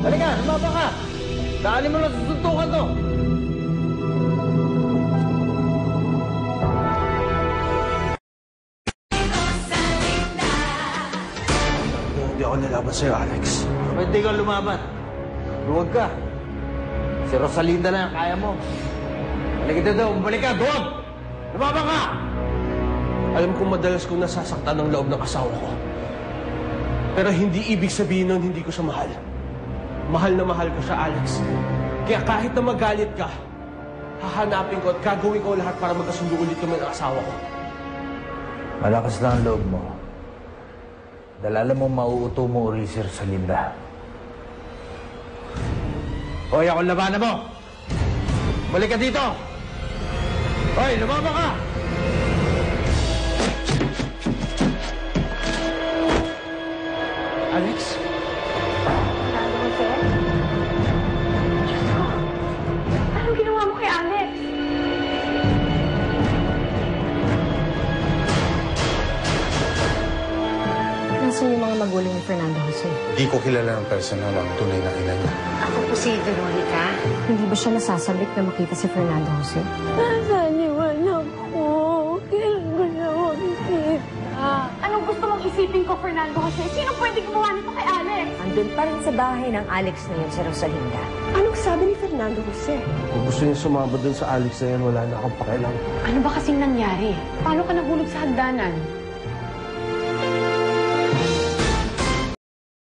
Halika, lumaba ka! Daanin mo lang sa suntukan to! Hindi ako lalaban sa'yo, Alex. Pwede kang lumaban. Huwag ka. Si Rosalinda na ang kaya mo. Balik ka daw, balik ka, doon! Lumaba ka! Alam kong madalas kong nasasaktan ng loob ng asawa ko. Pero hindi ibig sabihin nun hindi ko siya mahal. Mahal na mahal ko siya, Alex. Kaya kahit na magalit ka, hahanapin ko at gagawin ko lahat para magkasundo ulit kami ng asawa ko. Malakas lang ang loob mo. Dahil alam mo, mauuto mo uli si Rosalinda. Hoy, ako labanan mo! Balik ka dito! Hoy, lumaba ka! Alex? Fernando Jose? Diyos ko! Anong ginawa mo kay Alex? Nasaan yung mga magulang ni Fernando Jose? Hindi ko kilala ng personal ang tunay na ina niya. Ako po si Veronica. Hindi ba siya nasasabik na makita si Fernando Jose? Nasaan yung anak ko? Kailan ko na makikita? Anong gusto mong isipin ko, Fernando Jose? Sino pwede gumawa nito kay Alex? Andun pa rin sa bahay ng Alex na yun si Rosalinda. Anong sabi ni Fernando Jose? Kung gusto niya sumama dun sa Alex na yan, wala na akong pakialam. Ano ba kasing nangyari? Paano ka nahulog sa hagdanan?